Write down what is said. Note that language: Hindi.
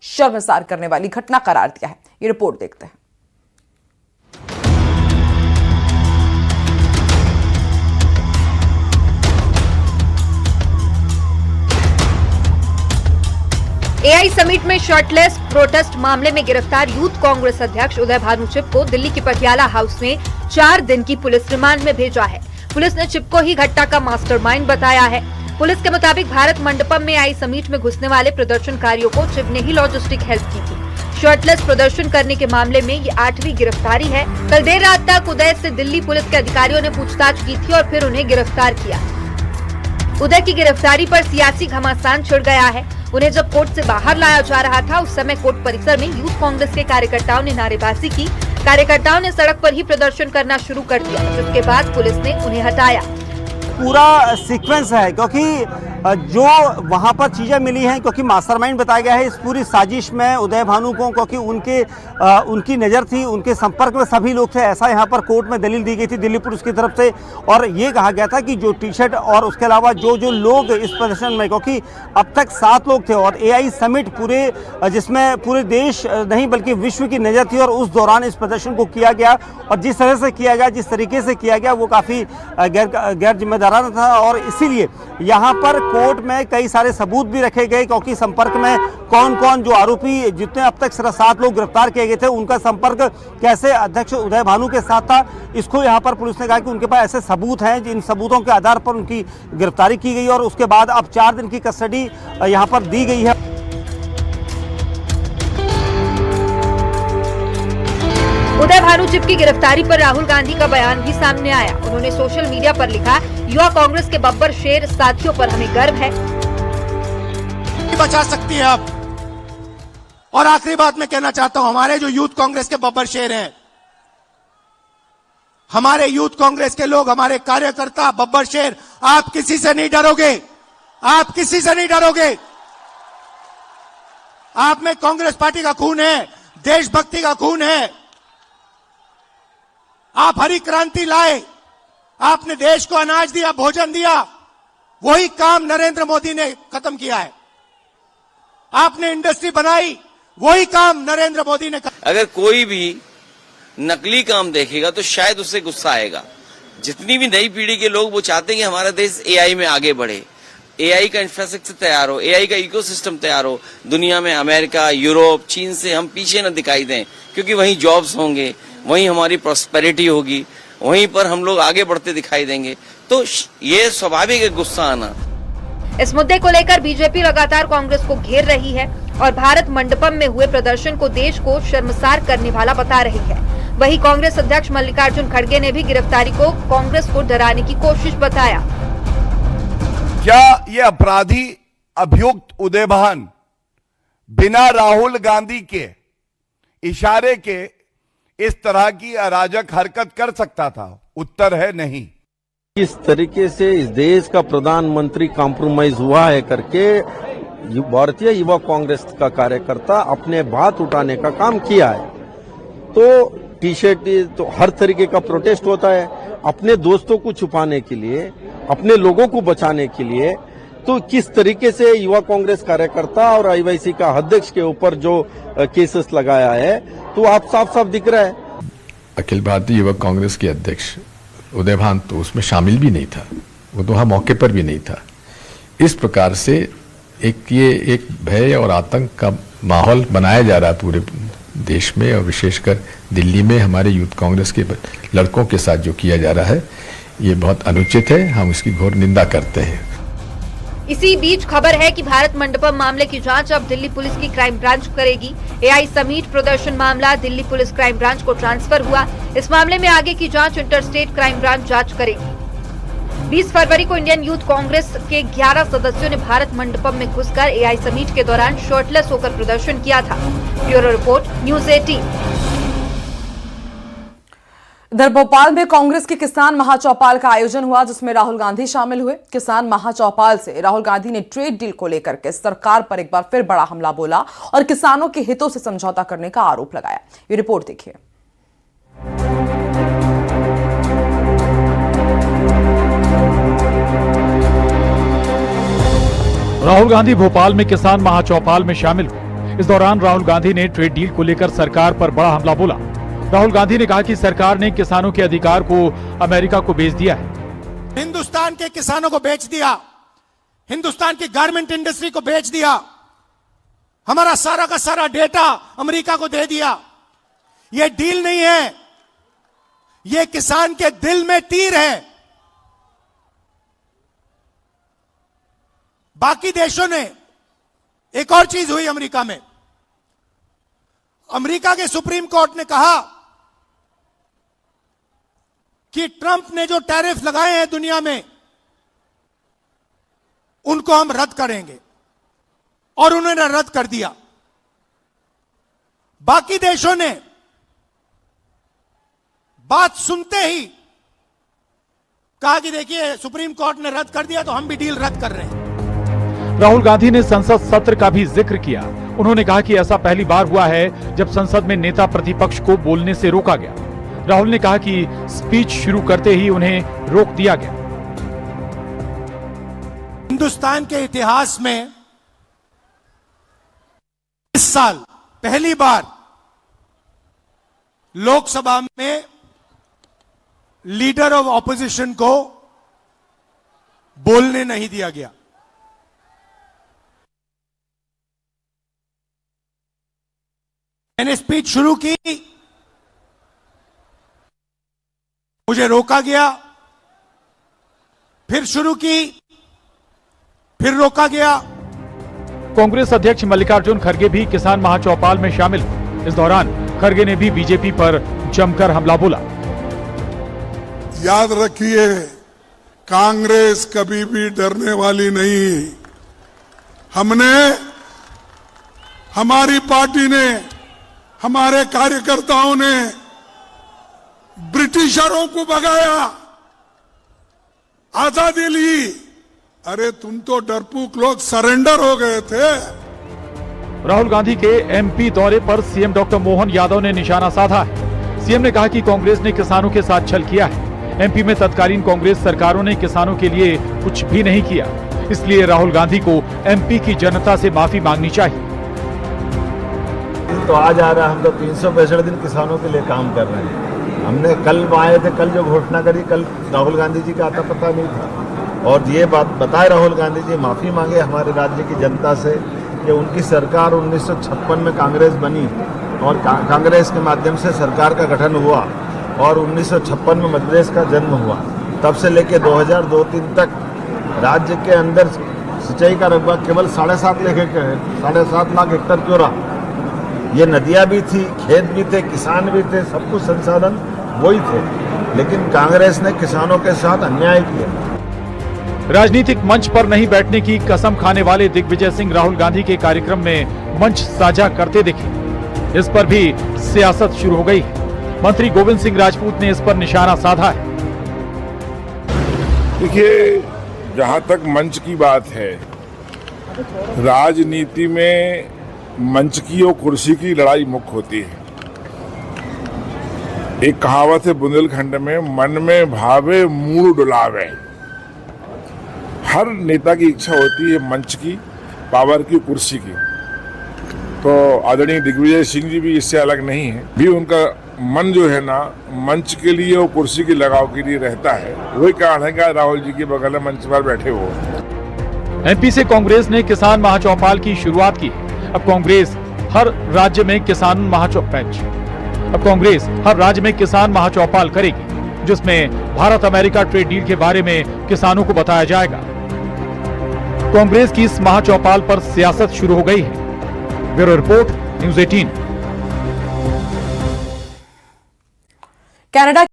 शर्मसार करने वाली घटना करार दिया है। ये रिपोर्ट देखते हैं। एआई समिट में शर्टलेस प्रोटेस्ट मामले में गिरफ्तार यूथ कांग्रेस अध्यक्ष उदय भानु चिप को दिल्ली के पटियाला हाउस में 4 दिन की पुलिस रिमांड में भेजा है। पुलिस ने चिप को ही घटना का मास्टरमाइंड बताया है। पुलिस के मुताबिक भारत मंडपम में एआई समिट में घुसने वाले प्रदर्शनकारियों को चिप ने ही लॉजिस्टिक हेल्प की थी। शर्टलेस प्रदर्शन करने के मामले में ये 8वीं गिरफ्तारी है। कल देर रात तक उदय से दिल्ली पुलिस के अधिकारियों ने पूछताछ की थी और फिर उन्हें गिरफ्तार किया। उदय की गिरफ्तारी पर सियासी घमासान छिड़ गया है। उन्हें जब कोर्ट से बाहर लाया जा रहा था उस समय कोर्ट परिसर में यूथ कांग्रेस के कार्यकर्ताओं ने नारेबाजी की। कार्यकर्ताओं ने सड़क पर ही प्रदर्शन करना शुरू कर दिया, जिसके बाद पुलिस ने उन्हें हटाया। पूरा सीक्वेंस है क्योंकि जो वहाँ पर चीज़ें मिली हैं, क्योंकि मास्टरमाइंड बताया गया है इस पूरी साजिश में उदय भानु को, क्योंकि उनकी नज़र थी, उनके संपर्क में सभी लोग थे, ऐसा यहाँ पर कोर्ट में दलील दी गई थी दिल्ली पुलिस की तरफ से। और ये कहा गया था कि जो टी शर्ट और उसके अलावा जो लोग इस प्रदर्शन में, क्योंकि अब तक 7 लोग थे और एआई समिट जिसमें पूरे देश नहीं बल्कि विश्व की नज़र थी, और उस दौरान इस प्रदर्शन को किया गया और जिस तरह से किया गया, जिस तरीके से किया गया वो काफ़ी गैर जिम्मेदाराना था। और इसीलिए यहाँ पर कोर्ट में कई सारे सबूत भी रखे गए, क्योंकि संपर्क में कौन कौन जो आरोपी, जितने अब तक सिर्फ 7 लोग गिरफ्तार किए गए थे, उनका संपर्क कैसे अध्यक्ष उदय भानु के साथ था, इसको यहाँ पर पुलिस ने कहा कि उनके पास ऐसे सबूत हैं जिन सबूतों के आधार पर उनकी गिरफ्तारी की गई और उसके बाद अब 4 दिन की कस्टडी यहाँ पर दी गई है। उदय भानु चिप की गिरफ्तारी पर राहुल गांधी का बयान भी सामने आया। उन्होंने सोशल मीडिया पर लिखा, युवा कांग्रेस के बब्बर शेर साथियों पर हमें गर्व है। बचा सकती है आप। और आखिरी बात मैं कहना चाहता हूं, हमारे जो यूथ कांग्रेस के बब्बर शेर हैं, हमारे यूथ कांग्रेस के लोग, हमारे कार्यकर्ता बब्बर शेर, आप किसी से नहीं डरोगे, आप किसी से नहीं डरोगे। आप में कांग्रेस पार्टी का खून है, देशभक्ति का खून है। आप हरी क्रांति लाए, आपने देश को अनाज दिया, भोजन दिया, वही काम नरेंद्र मोदी ने खत्म किया है। आपने इंडस्ट्री बनाई, वही काम नरेंद्र मोदी ने। अगर कोई भी नकली काम देखेगा तो शायद उससे गुस्सा आएगा। जितनी भी नई पीढ़ी के लोग वो चाहते हैं कि हमारा देश एआई में आगे बढ़े, एआई का इंफ्रास्ट्रक्चर तैयार हो, एआई का इकोसिस्टम तैयार हो। दुनिया में अमेरिका, यूरोप, चीन से हम पीछे न दिखाई दें, क्योंकि वहीं जॉब्स होंगे, वहीं हमारी प्रॉस्पेरिटी होगी, वहीं पर हम लोग आगे बढ़ते दिखाई देंगे। तो ये स्वाभाविक है गुस्सा आना। इस मुद्दे को लेकर बीजेपी लगातार कांग्रेस को घेर रही है और भारत मंडपम में हुए प्रदर्शन को देश को शर्मसार करने वाला बता रही है। वहीं कांग्रेस अध्यक्ष मल्लिकार्जुन खड़गे ने भी गिरफ्तारी को कांग्रेस को डराने की कोशिश बताया। क्या ये अपराधी अभियुक्त उदय भानु बिना राहुल गांधी के इशारे के इस तरह की अराजक हरकत कर सकता था? उत्तर है नहीं। इस तरीके से इस देश का प्रधानमंत्री कॉम्प्रोमाइज हुआ है करके भारतीय युवा कांग्रेस का कार्यकर्ता अपने बात उठाने का काम किया है। तो टी शर्ट तो हर तरीके का प्रोटेस्ट होता है, अपने दोस्तों को छुपाने के लिए, अपने लोगों को बचाने के लिए। तो किस तरीके से युवा कांग्रेस कार्यकर्ता और आईवाईसी का अध्यक्ष के ऊपर जो केसेस लगाया है, तो आप साफ साफ दिख रहा है। अखिल भारतीय युवक कांग्रेस के अध्यक्ष उदय भानु तो उसमें शामिल भी नहीं था, वो तो वहाँ मौके पर भी नहीं था। इस प्रकार से एक भय और आतंक का माहौल बनाया जा रहा है पूरे देश में, और विशेषकर दिल्ली में हमारे यूथ कांग्रेस के लड़कों के साथ जो किया जा रहा है, ये बहुत अनुचित है। हम इसकी घोर निंदा करते हैं। इसी बीच खबर है कि भारत मंडपम मामले की जांच अब दिल्ली पुलिस की क्राइम ब्रांच करेगी। एआई समिट प्रदर्शन मामला दिल्ली पुलिस क्राइम ब्रांच को ट्रांसफर हुआ। इस मामले में आगे की जांच इंटरस्टेट क्राइम ब्रांच जांच करेगी। 20 फरवरी को इंडियन यूथ कांग्रेस के 11 सदस्यों ने भारत मंडपम में घुसकर एआई समिट के दौरान शर्टलेस होकर प्रदर्शन किया था। Bureau report, news 18। इधर भोपाल में कांग्रेस के किसान महाचौपाल का आयोजन हुआ, जिसमें राहुल गांधी शामिल हुए। किसान महाचौपाल से राहुल गांधी ने ट्रेड डील को लेकर के सरकार पर एक बार फिर बड़ा हमला बोला और किसानों के हितों से समझौता करने का आरोप लगाया। ये रिपोर्ट देखिए। राहुल गांधी भोपाल में किसान महाचौपाल में शामिल हुए। इस दौरान राहुल गांधी ने ट्रेड डील को लेकर सरकार पर बड़ा हमला बोला। राहुल गांधी ने कहा कि सरकार ने किसानों के अधिकार को अमेरिका को बेच दिया है। हिंदुस्तान के किसानों को बेच दिया, हिंदुस्तान की गारमेंट इंडस्ट्री को बेच दिया, हमारा सारा का सारा डेटा अमेरिका को दे दिया। यह डील नहीं है, यह किसान के दिल में तीर है। बाकी देशों ने, एक और चीज हुई अमेरिका में, अमेरिका के सुप्रीम कोर्ट ने कहा कि ट्रंप ने जो टैरिफ लगाए हैं दुनिया में उनको हम रद्द करेंगे, और उन्होंने रद्द कर दिया। बाकी देशों ने बात सुनते ही कहा कि देखिए सुप्रीम कोर्ट ने रद्द कर दिया तो हम भी डील रद्द कर रहे हैं। राहुल गांधी ने संसद सत्र का भी जिक्र किया। उन्होंने कहा कि ऐसा पहली बार हुआ है जब संसद में नेता प्रतिपक्ष को बोलने से रोका गया। राहुल ने कहा कि स्पीच शुरू करते ही उन्हें रोक दिया गया। हिंदुस्तान के इतिहास में इस साल पहली बार लोकसभा में लीडर ऑफ ऑपोजिशन को बोलने नहीं दिया गया। मैंने स्पीच शुरू की, मुझे रोका गया, फिर शुरू की, फिर रोका गया। कांग्रेस अध्यक्ष मल्लिकार्जुन खड़गे भी किसान महाचौपाल में शामिल हुए। इस दौरान खड़गे ने भी बीजेपी पर जमकर हमला बोला। याद रखिए, कांग्रेस कभी भी डरने वाली नहीं। हमारी पार्टी ने, हमारे कार्यकर्ताओं ने ब्रिटिशरों को भगाया, आजादी ली। अरे तुम तो डरपोक लोग सरेंडर हो गए थे। राहुल गांधी के एमपी दौरे पर सीएम डॉक्टर मोहन यादव ने निशाना साधा है। सीएम ने कहा कि कांग्रेस ने किसानों के साथ छल किया है। एमपी में तत्कालीन कांग्रेस सरकारों ने किसानों के लिए कुछ भी नहीं किया, इसलिए राहुल गांधी को एमपी की जनता से माफी मांगनी चाहिए। तो आज आ रहा है, हम तो 365 दिन किसानों के लिए काम कर रहे हैं। हमने कल आए थे, कल जो घोषणा करी, कल राहुल गांधी जी का आता पता नहीं था, और ये बात बताए राहुल गांधी जी माफी मांगे हमारे राज्य की जनता से कि उनकी सरकार 1956 में कांग्रेस बनी और कांग्रेस के माध्यम से सरकार का गठन हुआ और 1956 में मजलिस का जन्म हुआ। तब से लेकर 2002-03 तक राज्य के अंदर सिंचाई का रकबा केवल 7.5 लाख हेक्टेयर क्यों रहा? ये नदियाँ भी थी, खेत भी थे, किसान भी थे, सब कुछ संसाधन वही थे, लेकिन कांग्रेस ने किसानों के साथ अन्याय किया। राजनीतिक मंच पर नहीं बैठने की कसम खाने वाले दिग्विजय सिंह राहुल गांधी के कार्यक्रम में मंच साझा करते दिखे। इस पर भी सियासत शुरू हो गई है। मंत्री गोविंद सिंह राजपूत ने इस पर निशाना साधा है। देखिए, जहां तक मंच की बात है, राजनीति में मंच की और कुर्सी की लड़ाई मुख्य होती है। एक कहावत है बुंदेलखंड में, मन में भावे मूड डुलावे। हर नेता की इच्छा होती है मंच की, पावर की, कुर्सी की। तो आदरणीय दिग्विजय सिंह जी भी इससे अलग नहीं है। भी उनका मन जो है ना, मंच के लिए और कुर्सी की लगाव के लिए रहता है। वही कारण है कि राहुल जी के बगल में मंच पर बैठे हो। एमपी से कांग्रेस ने किसान महाचौपाल की शुरुआत की। अब कांग्रेस हर राज्य में किसान महाचौपाल करेगी, जिसमें भारत अमेरिका ट्रेड डील के बारे में किसानों को बताया जाएगा। कांग्रेस की इस महाचौपाल पर सियासत शुरू हो गई है। Bureau report, news 18। कनाडा